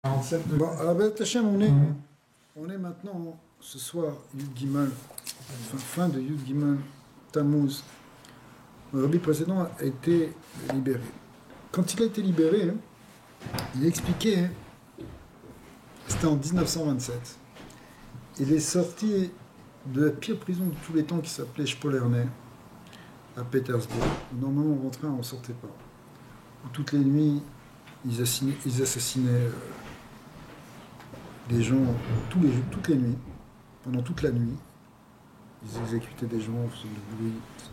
47 de... Bon, alors, Hachem, on est maintenant, ce soir, Yud Gimel, fin de Yud Gimel, Tammuz. Le rabbi précédent a été libéré. Quand il a été libéré, il a expliqué, c'était en 1927, il est sorti de la pire prison de tous les temps qui s'appelait Spolerne, à Pétersbourg. Normalement, on rentrait, on ne sortait pas. Où toutes les nuits, ils assassinaient des gens toutes les nuits, pendant toute la nuit. Ils exécutaient des gens, faisaient du bruit, etc.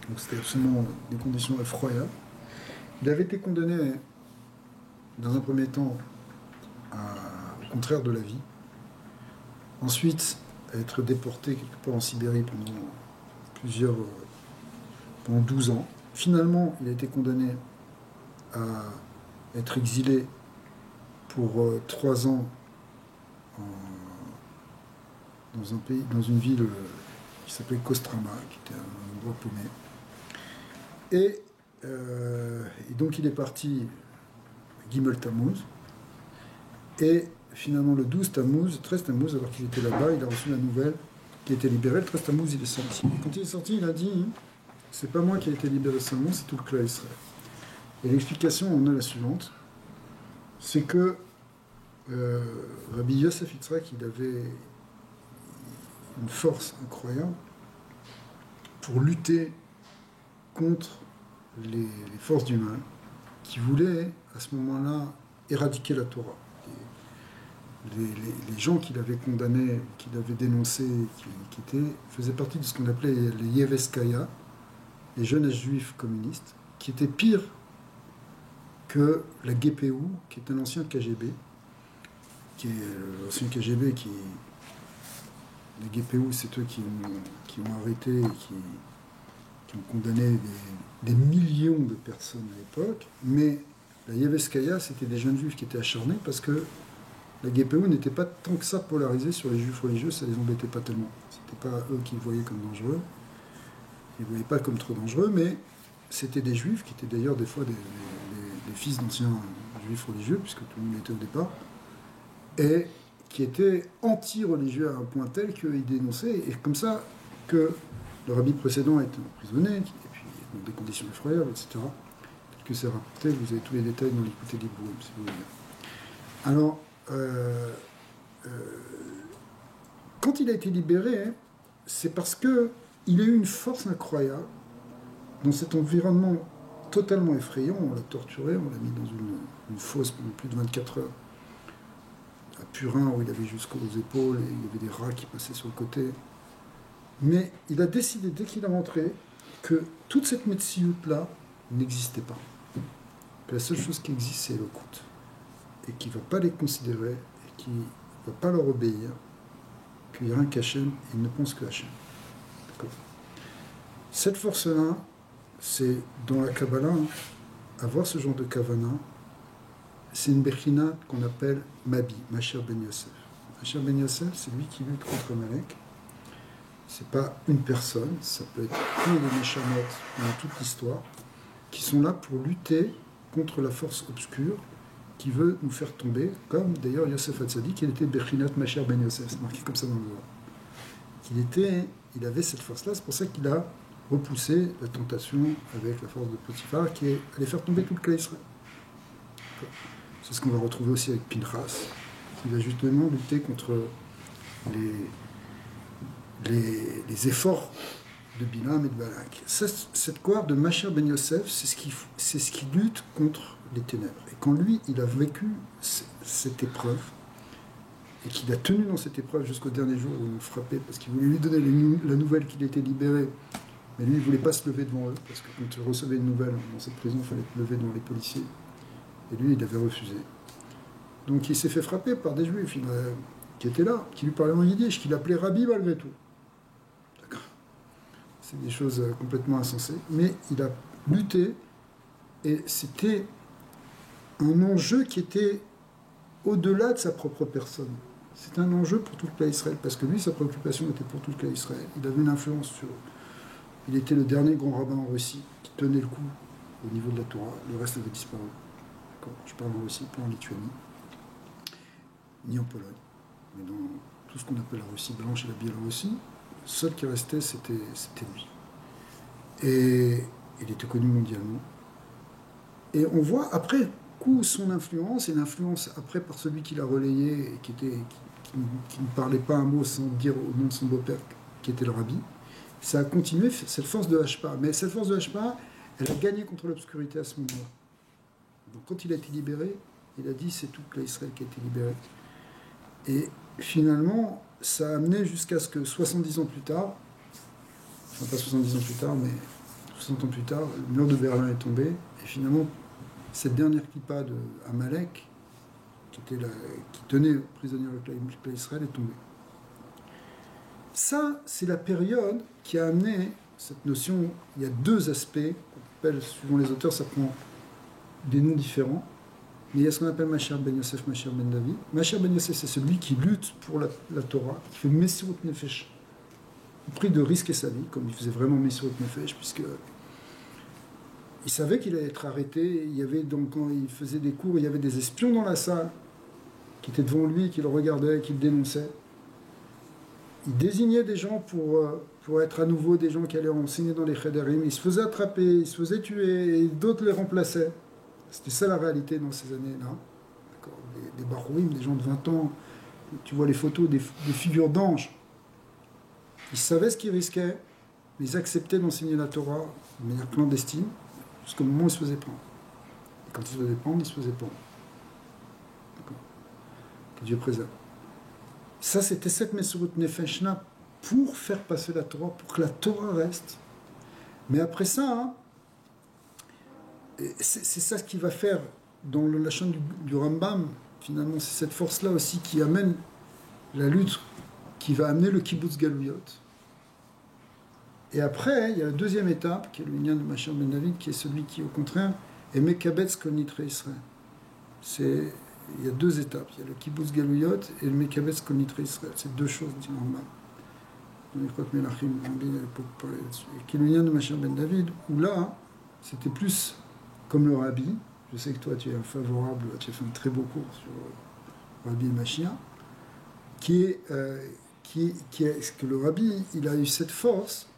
Donc c'était absolument des conditions effroyables. Il avait été condamné, dans un premier temps, au contraire de la vie. Ensuite, à être déporté quelque part en Sibérie pendant 12 ans. Finalement, il a été condamné à être exilé pour 3 ans dans une ville qui s'appelait Kostrama, qui était un endroit paumé. Et donc il est parti Gimel Tammuz. Et finalement le 13 Tammuz, alors qu'il était là-bas, il a reçu la nouvelle qu'il était libéré. Le 13 Tammuz, il est sorti. Et quand il est sorti, il a dit « C'est pas moi qui ai été libéré seulement, c'est tout le clan Israël ». Et l'explication en est la suivante, c'est que Rabbi Yosef Yitzhak, il avait une force incroyable pour lutter contre les forces du mal qui voulaient à ce moment-là éradiquer la Torah. Les gens qu'il avait condamnés, qu'il avait dénoncés, qui faisaient partie de ce qu'on appelait les Yeveskaya, les jeunes juifs communistes, qui étaient pires que la GPU, qui est un ancien KGB, qui est l'ancien KGB qui... Les GPU, c'est eux qui ont arrêté et qui ont condamné des millions de personnes à l'époque, mais la Yeveskaya, c'était des jeunes juifs qui étaient acharnés parce que la GPU n'était pas tant que ça polarisée sur les juifs religieux, ça les embêtait pas tellement. C'était pas eux qui le voyaient comme dangereux, ils ne voyaient pas comme trop dangereux, mais c'était des juifs qui étaient d'ailleurs des fois des fils d'anciens juifs religieux, puisque tout le monde l'était au départ, et qui étaient anti-religieux à un point tel qu'ils dénonçaient, et comme ça que le rabbi précédent a été emprisonné, et puis dans des conditions effroyables, etc. Peut-être que c'est rapporté, vous avez tous les détails dans l'écoute des bruits, si vous voulez. Alors, quand il a été libéré, c'est parce qu'il a eu une force incroyable dans cet environnement totalement effrayant. On l'a torturé, on l'a mis dans une fosse pendant plus de 24 heures à Purin, où il avait jusqu'aux épaules, et il y avait des rats qui passaient sur le côté. Mais il a décidé, dès qu'il est rentré, que toute cette médecine-là n'existait pas. Que la seule chose qui existe, c'est l'Okut. Et qu'il ne va pas les considérer, et qu'il ne va pas leur obéir, qu'il n'y a rien qu'Hachem, et il ne pense que Hachem. D'accord. Cette force-là, c'est dans la Kabbalah, avoir ce genre de Kavana, c'est une Bechina qu'on appelle Mabi, Masher Ben Yosef. Masher Ben Yosef, c'est lui qui lutte contre Amalek. C'est pas une personne, ça peut être tous les Neshamot dans toute l'histoire, qui sont là pour lutter contre la force obscure qui veut nous faire tomber, comme d'ailleurs Yosef Hatzadik, il était Bechinat Masher Ben Yosef, c'est marqué comme ça dans le Zohar. Il avait cette force-là, c'est pour ça qu'il a repoussé la tentation avec la force de Potiphar, qui allait faire tomber tout le clan Israël. C'est ce qu'on va retrouver aussi avec Pinchas, qui va justement lutter contre les efforts de Bilam et de Balak. Cette cohorte de Masher Ben Yosef, c'est ce qui lutte contre les ténèbres. Et quand lui, il a vécu cette épreuve, et qu'il a tenu dans cette épreuve jusqu'au dernier jour où ils l'ont frappé, parce qu'ils voulaient lui donner la nouvelle qu'il était libéré, mais lui, il ne voulait pas se lever devant eux, parce que quand tu recevais une nouvelle dans cette prison, il fallait te lever devant les policiers. Et lui, il avait refusé. Donc il s'est fait frapper par des juifs qui étaient là, qui lui parlaient en yiddish, qui l'appelaient Rabbi malgré tout. D'accord. C'est des choses complètement insensées. Mais il a lutté, et c'était un enjeu qui était au-delà de sa propre personne. C'était un enjeu pour tout le clan Israël, parce que lui, sa préoccupation était pour tout le clan Israël. Il avait une influence sur eux. Il était le dernier grand rabbin en Russie qui tenait le coup au niveau de la Torah. Le reste avait disparu. Je parle en Russie, pas en Lituanie. ni en Pologne, mais dans tout ce qu'on appelle la Russie blanche et la Biélorussie. Le seul qui restait, c'était lui. Et il était connu mondialement. Et on voit après coup son influence, et l'influence après par celui qui l'a relayé et qui ne parlait pas un mot sans dire au nom de son beau-père, qui était le rabbi. Ça a continué, cette force de Hashpa. Mais cette force de Hashpa, elle a gagné contre l'obscurité à ce moment-là. Donc quand il a été libéré, il a dit c'est tout l'Israël qui a été libéré. Et finalement, ça a amené jusqu'à ce que 70 ans plus tard, enfin pas 70 ans plus tard, mais 60 ans plus tard, le mur de Berlin est tombé. Et finalement, cette dernière kippa de Amalek, qui tenait prisonnier le peuple Israël, est tombée. Ça, c'est la période qui a amené cette notion. Il y a deux aspects, qu'on appelle, suivant les auteurs, ça prend des noms différents. Mais il y a ce qu'on appelle Mashiach ben Yosef, Mashiach ben David. Mashiach ben Yosef, c'est celui qui lutte pour la Torah, qui fait Messirut Nefesh, au prix de risquer sa vie, comme il faisait vraiment Messirut Nefesh, puisque il savait qu'il allait être arrêté. Il y avait donc, quand il faisait des cours, il y avait des espions dans la salle qui étaient devant lui, qui le regardaient, qui le dénonçaient. Il désignait des gens pour être à nouveau des gens qui allaient enseigner dans les chéderim. Il se faisait attraper, il se faisait tuer, et d'autres les remplaçaient. C'était ça la réalité dans ces années-là. Des barouim, des gens de 20 ans, tu vois les photos des figures d'anges. Ils savaient ce qu'ils risquaient, mais ils acceptaient d'enseigner la Torah de manière clandestine, jusqu'au moment où ils se faisaient prendre. Et quand ils se faisaient prendre, ils se faisaient prendre. D'accord. Que Dieu préserve. Ça, c'était cette Messirut Nefesh-là pour faire passer la Torah, pour que la Torah reste. Mais après ça, c'est ça ce qui va faire dans le lachon du Rambam, finalement, c'est cette force-là aussi qui amène la lutte, qui va amener le kibbutz galouyot. Et après, il y a la deuxième étape, qui est le lien de Mashiach ben David, qui est celui qui, au contraire, est Mekabetz kol nitre Israël. Il y a deux étapes, il y a le kibbutz galouyot et le Mekabetz kol nitre Israël. C'est deux choses, dit le Rambam. Dans les Chot Melachim, Rabbi à l'époque parlait là-dessus. Et qui est le lien de Mashiach ben David, où là, c'était plus comme le Rabbi. Je sais que toi, tu es un favorable, tu as fait un très beau cours sur Rabbi et Mashiach, qui est que le Rabbi, il a eu cette force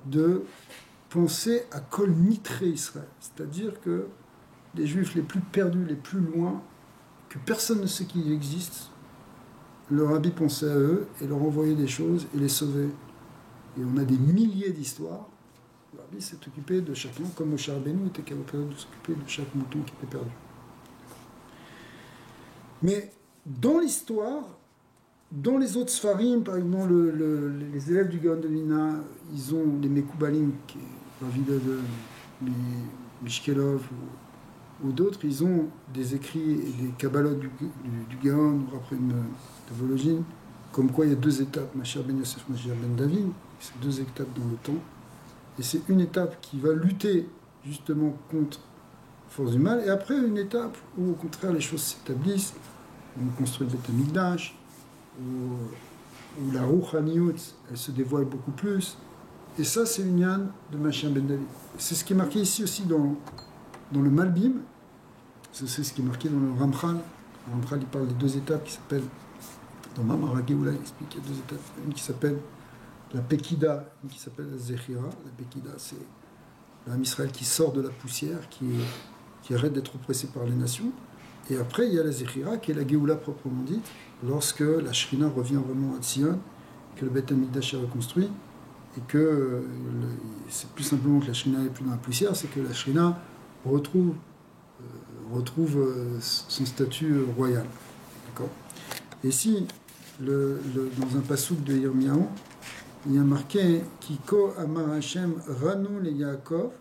de penser à Kol Nitre Israël, c'est-à-dire que les Juifs les plus perdus, les plus loin, que personne ne sait qu'ils existent, le Rabbi pensait à eux et leur envoyait des choses et les sauvait. Et on a des milliers d'histoires. Le Rabbi s'est occupé de chacun, comme Moshe Rabbeinu était capable de s'occuper de chaque mouton qui était perdu. Mais dans l'histoire, dans les autres Sfarim, par exemple, les élèves du Gaon de Vilna, ils ont les Mekoubalim, qui est Ravi de Mishkelov ou d'autres, ils ont des écrits et des Kabbalot du Gaon, ou après de Vologine, comme quoi il y a deux étapes, Mashiach ben Yosef, Mashiach ben David, c'est deux étapes dans le temps, et c'est une étape qui va lutter justement contre la force du mal, et après une étape où au contraire les choses s'établissent, on construit le Beth Amikdash, où la Rouchaniyut, elle se dévoile beaucoup plus. Et ça, c'est une yann de Mashiach ben David. C'est ce qui est marqué ici aussi dans le Malbim. C'est ce qui est marqué dans le Ramchal. Le Ramchal, il parle des deux étapes qui s'appellent, dans Mamara Geoula, il explique qu'il y a deux étapes. Une qui s'appelle la Pekida, une qui s'appelle la Zechira. La Pekida, c'est l'âme Israël qui sort de la poussière, qui arrête d'être oppressé par les nations. Et après, il y a la Zechira, qui est la Géoula proprement dite, lorsque la Shrina revient vraiment à Tzion, que le Beth Amikdash est reconstruit, et que c'est plus simplement que la Shrina n'est plus dans la poussière, c'est que la Shrina retrouve son statut royal. D'accord. Et si, dans un passouk de Yirmiyahu, il y a marqué « Kiko amar Hashem ranu le Yaakov ».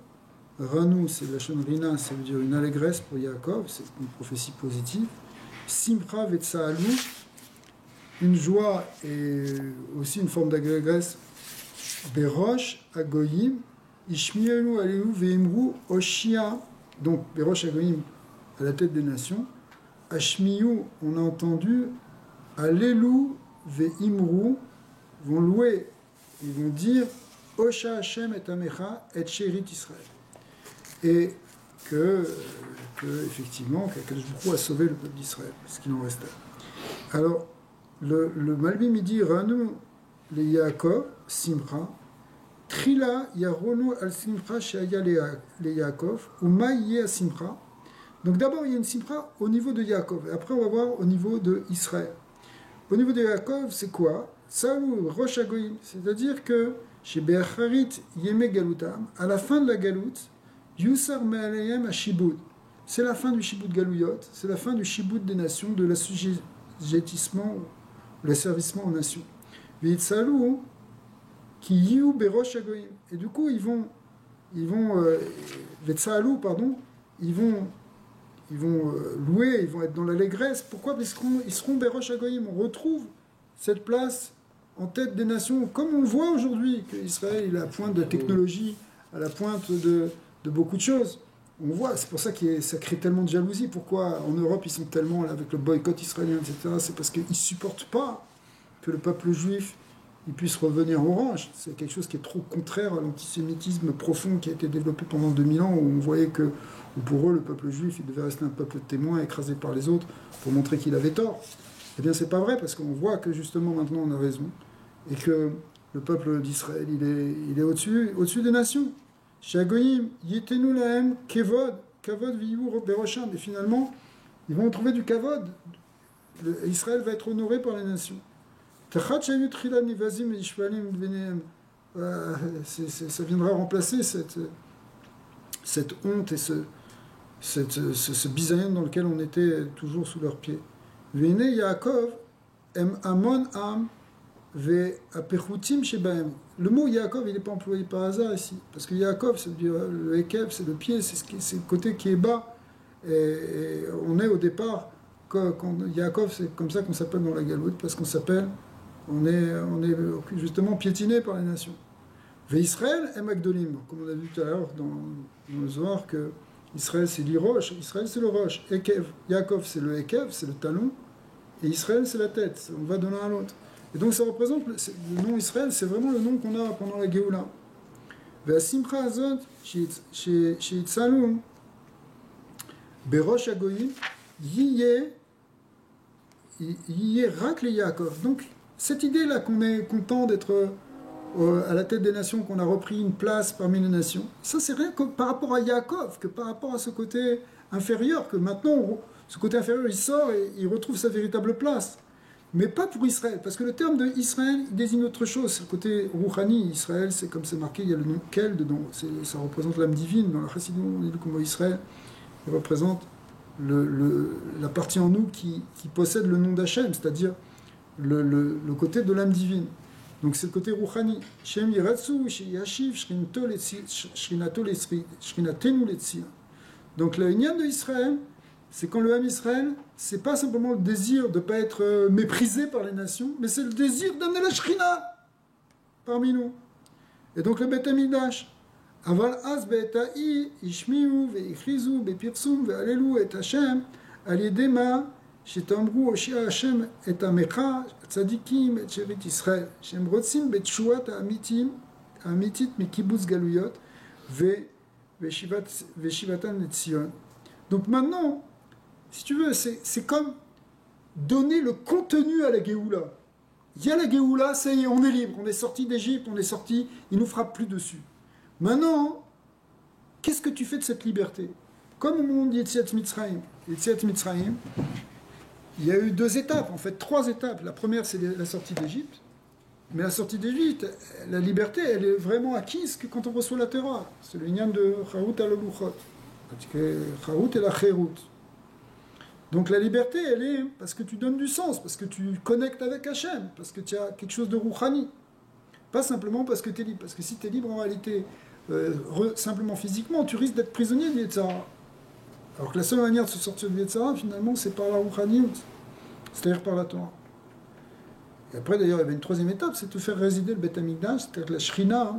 Ranu, c'est la chaîne Rina, ça veut dire une allégresse pour Yaakov, c'est une prophétie positive. Simcha vetsaalou, une joie et aussi une forme d'allégresse. Berosh agoyim, ishmielu alelu veimru oshia, donc Berosh agoyim, à la tête des nations. Ashmiyu, on a entendu, alelu veimru, vont louer, ils vont dire Osha Hashem et Amecha et Sherit Israël. Et que effectivement, qu'Akadosh Baruch Hu a sauvé le peuple d'Israël, ce qu'il en restait. Alors, le Malbim il dit Ranu le Yaakov, Simcha, Trila Yarono al Simcha Shaya le Yaakov, ou Maïe Simcha. Donc d'abord, il y a une Simcha au niveau de Yaakov, et après on va voir au niveau de Israël. Au niveau de Yaakov, c'est quoi? Saou Rosh Hagoyim, c'est-à-dire que chez Be'acharit Yeme Galutam, à la fin de la Galoute, Yusar Me'alayem Ashibud. C'est la fin du Shibud Galouyot, c'est la fin du Shibud des nations, de l'assujettissement, l'asservissement aux nations. V'yitsalou qui yiu berosh hagoyim. Et du coup, ils vont Vetsalou, pardon, ils vont louer, ils vont être dans l'allégresse. Pourquoi? Parce qu'ils seront berosh hagoyim. On retrouve cette place en tête des nations, comme on le voit aujourd'hui, qu'Israël est à la pointe de la technologie, à la pointe de beaucoup de choses. On voit, c'est pour ça que ça crée tellement de jalousie. Pourquoi en Europe ils sont tellement, là, avec le boycott israélien, etc., c'est parce qu'ils ne supportent pas que le peuple juif il puisse revenir au range. C'est quelque chose qui est trop contraire à l'antisémitisme profond qui a été développé pendant 2000 ans, où on voyait que pour eux, le peuple juif, il devait rester un peuple de témoins, écrasé par les autres, pour montrer qu'il avait tort. Eh bien, c'est pas vrai, parce qu'on voit que justement, maintenant, on a raison, et que le peuple d'Israël, il est au-dessus des nations. Shagoyim, Yetenu Lahem, Kevod, Kavod Viyu Berosham. Et finalement, ils vont trouver du Kavod. Israël va être honoré par les nations. Ça viendra remplacer cette honte et ce bisaïon dans lequel on était toujours sous leurs pieds. Vene Yaakov, em amon am, ve apechutim shebaem. Le mot Yaakov, il n'est pas employé par hasard ici, parce que Yaakov, c'est le Ekev, c'est le pied, c'est le côté qui est bas. Et on est au départ, quand Yaakov, c'est comme ça qu'on s'appelle dans la Galoute, parce qu'on s'appelle, on est justement piétiné par les nations. Ve Israël est Magdolim, comme on a vu tout à l'heure dans le Zohar, que Israël c'est l'Irosh, Israël c'est le Roche, Ekev, Yaakov c'est le Ekev, c'est le talon, et Israël c'est la tête, on va de l'un à l'autre. Et donc ça représente, le nom Israël, c'est vraiment le nom qu'on a pendant la Géoula. Ve'asimcha azot, she'itzalum, berosh hagoyim, yiyeh rak le Yaakov. Donc cette idée-là qu'on est content d'être à la tête des nations, qu'on a repris une place parmi les nations, ça c'est rien que par rapport à Yaakov, que par rapport à ce côté inférieur, que maintenant, ce côté inférieur, il sort et il retrouve sa véritable place. Mais pas pour Israël, parce que le terme de Israël désigne autre chose. C'est le côté Rouhani. Israël, c'est comme c'est marqué, il y a le nom Kel dedans. Ça représente l'âme divine. Dans la Chassidut, on dit que Israël il représente la partie en nous qui possède le nom d'Hachem, c'est-à-dire le côté de l'âme divine. Donc c'est le côté Rouhani. Shem Yiratsu, Yashiv, Shrinatenu Letzia. Donc le Inyan de Israël, c'est quand le Ham Israël, c'est pas simplement le désir de ne pas être méprisé par les nations, mais c'est le désir d'amener la Shrina parmi nous. Et donc le Beth Amikdash, Aval Az Be'eta'i, Ishmiu, Ve'ichrizu, Be'pirsum, Ve'alelu, Et Hashem, Al-Yedema, Shetamru, Oshia Hashem, Et Amecha, Tzadikim, Et Sherit Israël, Shem Rotzim, Be'tshuat, Amitit, Mikibutz Galuyot, Ve'shivatan et Tzion. Donc maintenant, si tu veux, c'est comme donner le contenu à la Géoula. Il y a la Géoula, ça y est, on est libre, on est sorti d'Égypte, on est sorti, il ne nous frappe plus dessus. Maintenant, qu'est-ce que tu fais de cette liberté? Comme au moment d'Yetziat Mitzrayim. Yetziat Mitzrayim, il y a eu 2 étapes, en fait 3 étapes. La première, c'est la sortie d'Égypte. Mais la sortie d'Égypte, la liberté, elle est vraiment acquise que quand on reçoit la Torah. C'est le lien de Chaout al-Luchot. Chaout et la Chérout. Donc la liberté, elle est parce que tu donnes du sens, parce que tu connectes avec Hachem, parce que tu as quelque chose de rouhani. Pas simplement parce que tu es libre. Parce que si tu es libre en réalité, simplement physiquement, tu risques d'être prisonnier du Yetzara. Alors que la seule manière de se sortir du Yetzara, finalement, c'est par la rouhaniout, c'est-à-dire par la Torah. Et après, d'ailleurs, il y avait une 3e étape, c'est de faire résider le Beth Amikdash, c'est-à-dire la Shrina,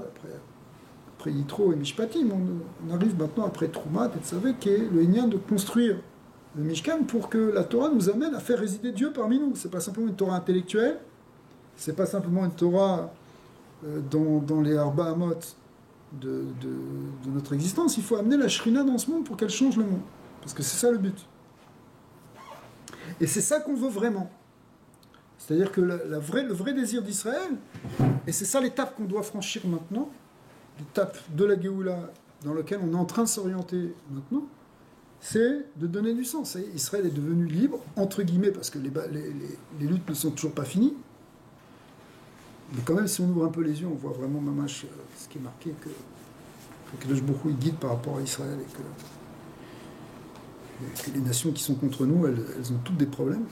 après Yitro et Mishpatim, on arrive maintenant après Troumat et Tzavé, qui est le Inyan de construire le Mishkan pour que la Torah nous amène à faire résider Dieu parmi nous. C'est pas simplement une Torah intellectuelle, c'est pas simplement une Torah dans les Arba Hamot de notre existence. Il faut amener la Shrina dans ce monde pour qu'elle change le monde. Parce que c'est ça le but. Et c'est ça qu'on veut vraiment. C'est-à-dire que le vrai désir d'Israël, et c'est ça l'étape qu'on doit franchir maintenant, l'étape de la Géoula dans laquelle on est en train de s'orienter maintenant, c'est de donner du sens. Israël est devenu libre, entre guillemets, parce que les luttes ne sont toujours pas finies. Mais quand même, si on ouvre un peu les yeux, on voit vraiment mamache ce qui est marqué, que le Baruch Hu guide par rapport à Israël, et que les nations qui sont contre nous, elles ont toutes des problèmes.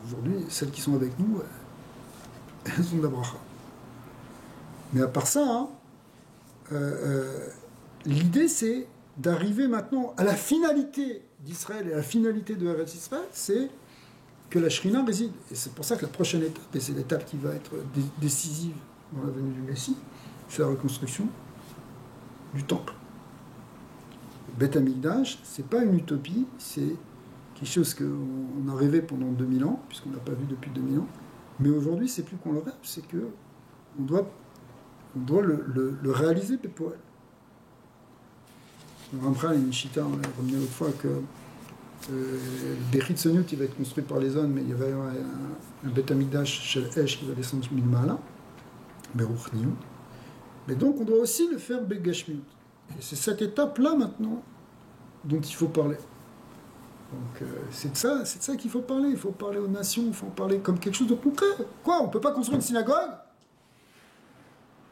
Aujourd'hui, celles qui sont avec nous, elles ont de la bracha. Mais à part ça, l'idée c'est d'arriver maintenant à la finalité d'Israël et à la finalité de Eretz Israël, c'est que la Shrina réside. Et c'est pour ça que la prochaine étape, et c'est l'étape qui va être décisive dans la venue du Messie, c'est la reconstruction du temple. Beth Amikdash, c'est pas une utopie, c'est quelque chose qu'on a rêvé pendant 2000 ans, puisqu'on ne l'a pas vu depuis 2000 ans. Mais aujourd'hui, c'est plus qu'on le rêve, c'est qu'on doit le réaliser, Pépoel. Ramchal et Nishita, on l'a ramené l'autre fois que le Bechit Soniut, il va être construit par les hommes, mais il va y avoir un Beth Amikdash Shel Esh qui va descendre Milmala, Beruch Niyut. Mais donc, on doit aussi le faire Begashmiut. Et c'est cette étape-là, maintenant, dont il faut parler. Donc, c'est de ça qu'il faut parler. Il faut parler aux nations, il faut en parler comme quelque chose de concret. Quoi, on ne peut pas construire une synagogue?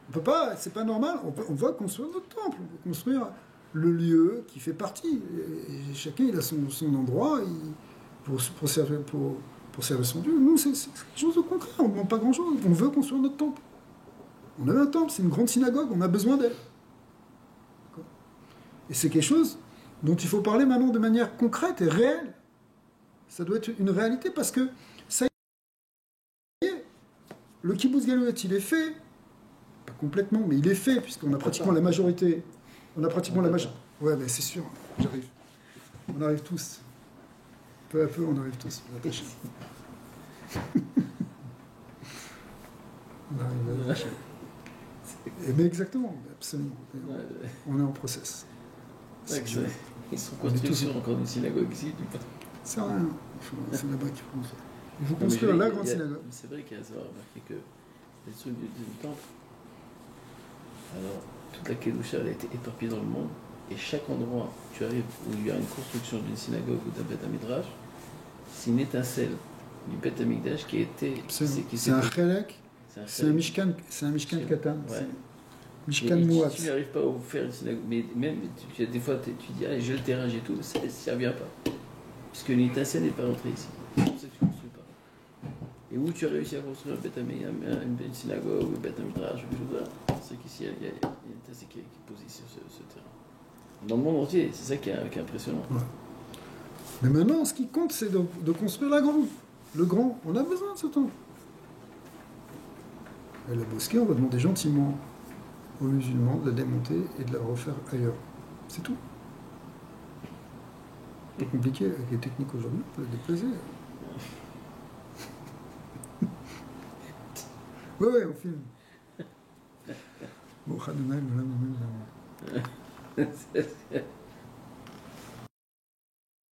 On peut pas, c'est pas normal. On va construire notre temple, on va construire le lieu qui fait partie. Et chacun, il a son endroit pour servir son Dieu. Nous, c'est quelque chose de concret. On ne demande pas grand-chose. On veut construire notre temple. On a un temple, c'est une grande synagogue, on a besoin d'elle. Et c'est quelque chose dont il faut parler maintenant de manière concrète et réelle. Ça doit être une réalité parce que ça y est, le kibbutz galouet, il est fait, pas complètement, mais il est fait, puisqu'on a pratiquement la majorité. On a pratiquement la majorité. Ouais, mais c'est sûr, j'arrive. On arrive tous. Peu à peu, on arrive tous. On arrive à lâcher. Mais exactement, absolument. On est en process. Ils sont construits encore une synagogue ici. C'est rien. C'est là-bas qu'il faut. Il faut construire la grande synagogue. C'est vrai qu'il y a ça, remarqué que les trucs du temple, alors toute la Kedusha elle a été éparpillée dans le monde, et chaque endroit où tu arrives où il y a une construction d'une synagogue ou d'un Beth Midrash, c'est une étincelle du Beth Amikdash qui a été. C'est un chelek, c'est un mishkan katan. Ouais. Mishkan Mouat. Tu n'arrives pas à faire une synagogue, mais même des fois tu dis ah, j'ai le terrain, j'ai tout, ça ne servira pas. Puisque une étincelle n'est pas rentrée ici. C'est pour ça que tu ne construis pas. Et où tu as réussi à construire une synagogue ou un Beth Midrash, c'est qu'ici il y a une étincelle qui est posée sur ce terrain. Dans le monde entier, c'est ça qui est impressionnant. Ouais. Mais maintenant, ce qui compte, c'est de construire la grande. Le grand, on a besoin de ce temps. Et la mosquée, on va demander gentiment aux musulmans de la démonter et de la refaire ailleurs. C'est tout. C'est compliqué avec les techniques aujourd'hui, on peut les déplacer. Ouais, on filme. Bon,